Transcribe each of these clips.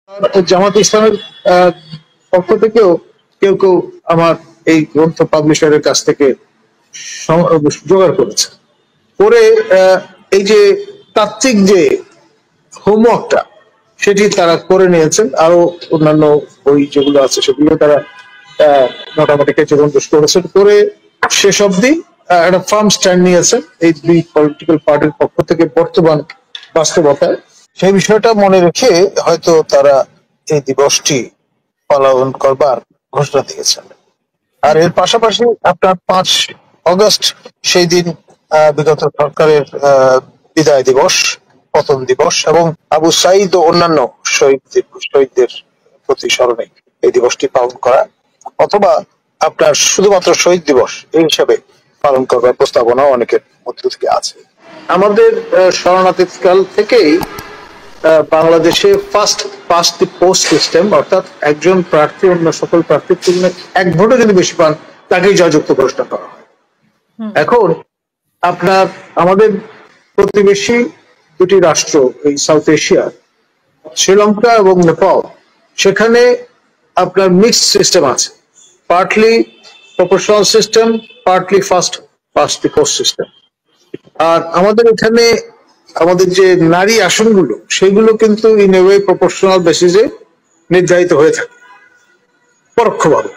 আর জামাত ইসলামের পক্ষ থেকেও কেউ কেউ আমার এই গ্রন্থ পাবলিশারের কাছ থেকে জোগাড় করেছে করে এই যে তাত্ত্বিক যে হোমওয়ার্কটা সেটি তারা করে নিয়েছেন। আরো অন্যান্য বই যেগুলো আছে সেগুলো তারা মোটামুটি কেচে বন্ধুস করেছেন করে শেষ অব্দি একটা ফার্ম স্ট্যান্ড নিয়েছেন এই দুই পলিটিক্যাল পার্টির পক্ষ থেকে বর্তমান বাস্তবতায়। সেই বিষয়টা মনে রেখে হয়তো তারা এই দিবসটি পালন করবার ঘোষণা দিয়েছেন। আর এর পাশাপাশি আপনার 5 অগস্ট সেই দিন বিগত সরকারের বিদায় দিবস, পতন দিবস এবং আবু সাইদ ও অন্যান্য শহীদদের প্রতি স্মরণে এই দিবসটি পালন করা, অথবা আপনার শুধুমাত্র শহীদ দিবস এই হিসাবে পালন করবার প্রস্তাবনা অনেকের মধ্য থেকে আছে। আমাদের শরণার্থীকাল থেকেই বাংলাদেশে first past the post system, অর্থাৎ একজন প্রার্থী অন্য সকল প্রার্থীর তুলনায় এক ভোটে যদি বেশি পান তাকেই জয়যুক্ত ঘোষণা করা হয়। এখন আপনার আমাদের প্রতিবেশী দুটি রাষ্ট্র এই সাউথ এশিয়া, শ্রীলঙ্কা এবং নেপাল, সেখানে আপনার মিক্সড সিস্টেম আছে, partly proportional system, partly first past the post system. আর আমাদের এখানে আমাদের যে নারী আসনগুলো সেগুলো কিন্তু ইন এ ওয়ে প্রপোর্শনাল বেসিসে নির্ধারিত হয়ে থাকে পরোক্ষভাবে।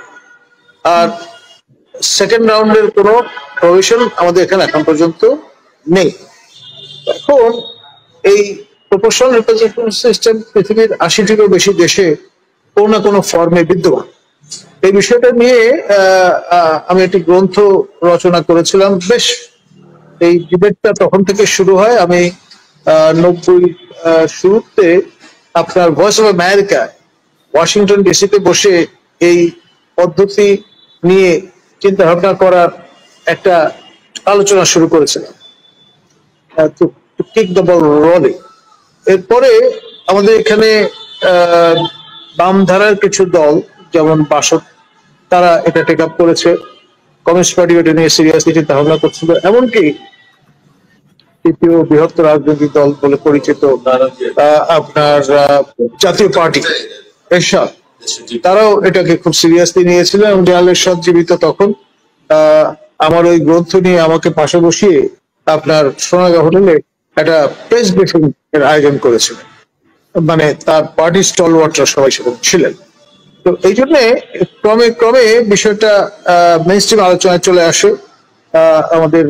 আর সেকেন্ড রাউন্ডের কোনো প্রভিশন আমাদের এখানে এখন পর্যন্ত নেই। এখন এই প্রপোর্শনাল রিপ্রেজেন্টেশন সিস্টেম পৃথিবীর 80টিরও বেশি দেশে কোনো না কোনো ফর্মে বিদ্যমান। এই বিষয়টা নিয়ে আমি একটি গ্রন্থ রচনা করেছিলাম। বেশ এই ডিবেটটা তখন থেকে শুরু হয়। আমি 90 শুরুতে আপনার ভয়েস অফ আমেরিকা ওয়াশিংটন ডিসিতে বসে এই পদ্ধতি নিয়ে চিন্তা ভাবনা করার একটা আলোচনা শুরু করেছিলাম, to kick the ball rolling. এরপরে আমাদের এখানে বাম ধারার কিছু দল যেমন বাসদ, তারা এটা টেক আপ করেছে। কমিউনিস্ট পার্টি এটা নিয়ে সিরিয়াসলি চিন্তা ভাবনা করছিল। এমনকি তৃতীয় বৃহত্তর রাজনৈতিক দল বলে পরিচিত আপনার জাতীয় পার্টি এরশাদ, তারাও এটাকে খুব সিরিয়াসলি নিয়েছিল। এবং জালাল এরশাদ জীবিত তখন আমার ওই গ্রন্থ নিয়ে আমাকে পাশে বসিয়ে আপনার সোনাগাঁ হোটেলে একটা প্রেস ব্রিফিং এর আয়োজন করেছিলেন। মানে তার পার্টি স্টলওয়ার্ডরা সবাই সেখানে ছিলেন। তো এই জন্য ক্রমে ক্রমে বিষয়টা মেইনস্ট্রিম আলোচনায় চলে আসে। আমাদের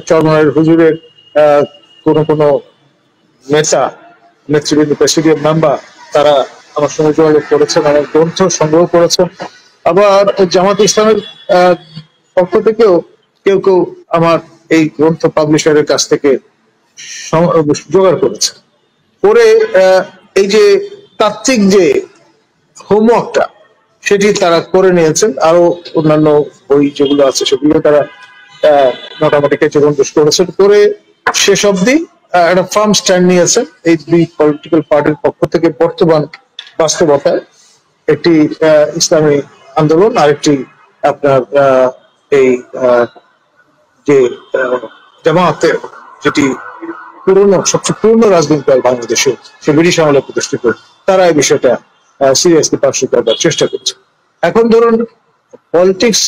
চরমনের হুজুরের কোনো নেতা, নেতৃবৃন্দ, প্রেসিডিয়াম মেম্বার, তারা আমার সঙ্গে যোগাযোগ করেছেন, আমার গ্রন্থ সংগ্রহ করেছেন। আবার জামাত ইসলামের পক্ষ থেকেও কেউ কেউ আমার এই গ্রন্থ পাবলিশারের কাছ থেকে জোগাড় করেছে করে এই যে তাত্ত্বিক যে হোমওয়ার্কটা সেটি তারা করে নিয়েছেন। আরো অন্যান্য বই যেগুলো আছে সেগুলো তারা মোটামুটি কেচে বন্ধুস করেছেন করে শেষ অব্দি একটা ফার্ম স্ট্যান্ড নিয়েছেন এই দুই পলিটিক্যাল পার্টির পক্ষ থেকে বর্তমান বাস্তবতায়। একটি ইসলামী আন্দোলন, আরেকটি আপনার এই যে জামায়াতের, যেটি পুরনো, সবচেয়ে পুরনো রাজনৈতিক দল বাংলাদেশে, সে ব্রিটিশ আমলে প্রতিষ্ঠিত, তারা এই বিষয়টা সিরিয়াসলি পার্সু করবার চেষ্টা করছে। এখন ধরুন পলিটিক্স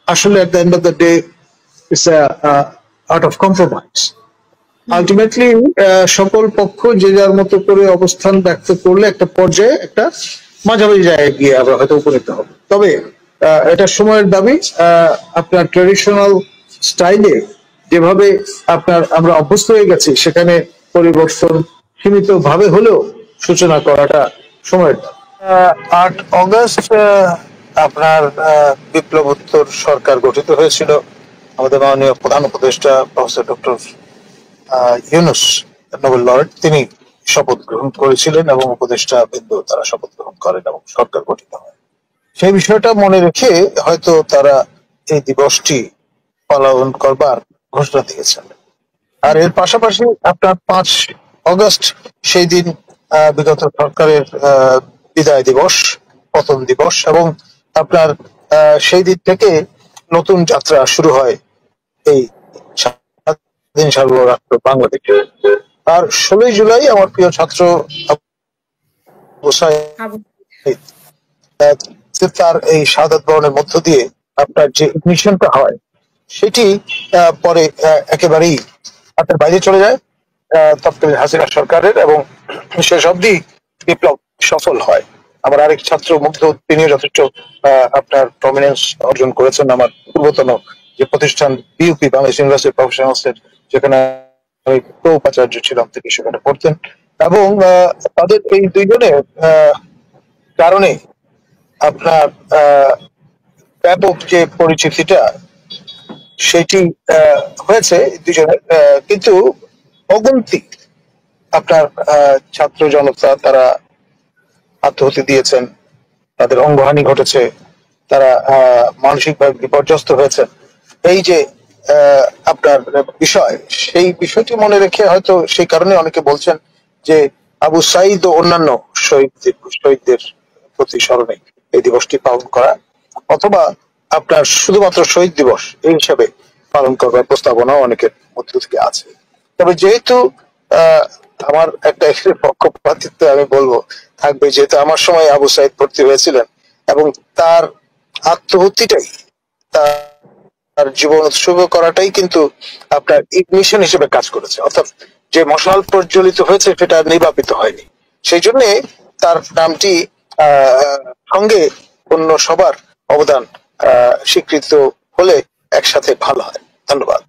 আসলে at the end of the day it's art of compromise. Ultimately সকল পক্ষ যে যার মতো করে অবস্থান ব্যক্ত করলে একটা পর্যায়ে একটা মাঝামাঝি জায়গায় গিয়ে আমরা হয়তো উপনীত হবে। তবে এটা সময়ের দাবি। আপনার ট্রেডিশনাল স্টাইলে যেভাবে আপনার আমরা অভ্যস্ত হয়ে গেছি সেখানে পরিবর্তন সীমিত ভাবে হলেও সূচনা করাটা সময়ের দাবি। 8 অগস্ট আপনার বিপ্লবোত্তর সরকার গঠিত হয়েছিল। আমাদের মাননীয় প্রধান উপদেষ্টা professor doctor Yunus, Nobel laureate, তিনি শপথ গ্রহণ করেছিলেন এবং উপদেষ্টা বৃন্দ তারা শপথ গ্রহণ করেন এবং সরকার গঠিত হয়। সেই বিষয়টা মনে রেখে হয়তো তারা এই দিবসটি পালন করবার ঘোষণা দিয়েছেন। আর এর পাশাপাশি আপনার 5 অগস্ট সেই দিন বিগত সরকারের বিদায় দিবস, পতন দিবস এবং আপনার সেই দিন থেকে নতুন যাত্রা শুরু হয় এই স্বাধীন সার্বভৌম রাষ্ট্র বাংলাদেশে। আর 16ই জুলাই আমার প্রিয় ছাত্র আবু তার এই শাহাদাত বরণের মধ্য দিয়ে আপনার যে মিশনটা হয় সেটি পরে একেবারেই হাতের বাইরে চলে যায় তৎকালীন হাসিনা সরকারের, এবং শেষ অবধি বিপ্লব সফল হয়। আমার আরেক ছাত্র মুগ্ধ, তিনিও যথেষ্ট আপনার প্রমিনেন্স অর্জন করেছেন। আমার পূর্বতন যে প্রতিষ্ঠান বিউপি, বাংলাদেশ ইউনিভার্সিটি প্রফেশনালসের, যেখানে আমি উপাচার্য ছিলাম, তিনি সেখানে পড়তেন। এবং তাদের এই দুইজনের কারণে আপনার ব্যাপক যে পরিচিতিটা সেটি হয়েছে দুজনের, কিন্তু অগন্তি আপনার ছাত্র জনতা তারা আত্মহত্যা দিয়েছেন, তাদের অঙ্গহানি ঘটেছে, তারা মানসিকভাবে বিপর্যস্ত হয়েছে। এই যে আপনার বিষয়, সেই বিষয়টি মনে রেখে হয়তো সেই কারণে অনেকে বলছেন যে আবু সাইদ ও অন্যান্য শহীদদের প্রতি স্মরণে এই দিবসটি পালন করা, অথবা আপনার শুধুমাত্র শহীদ দিবস এই হিসাবে পালন করবার প্রস্তাবনাও অনেকের মধ্য থেকে আছে। তবে যেহেতু আমার একটা পক্ষপাতিত্ব আমি বলবো থাকবে, যেহেতু আমার সময় আবু সাইদ ভর্তি হয়েছিলেন এবং তার আত্মহত্যাটাই, তার জীবন উৎসর্গ করাটাই কিন্তু আপনার ইগনিশন হিসেবে কাজ করেছে, অর্থাৎ যে মশাল প্রজ্বলিত হয়েছে সেটা নির্বাপিত হয়নি। সেই জন্য তার নামটি সঙ্গে অন্য সবার অবদান স্বীকৃত হলে একসাথে ভালো হয়। ধন্যবাদ।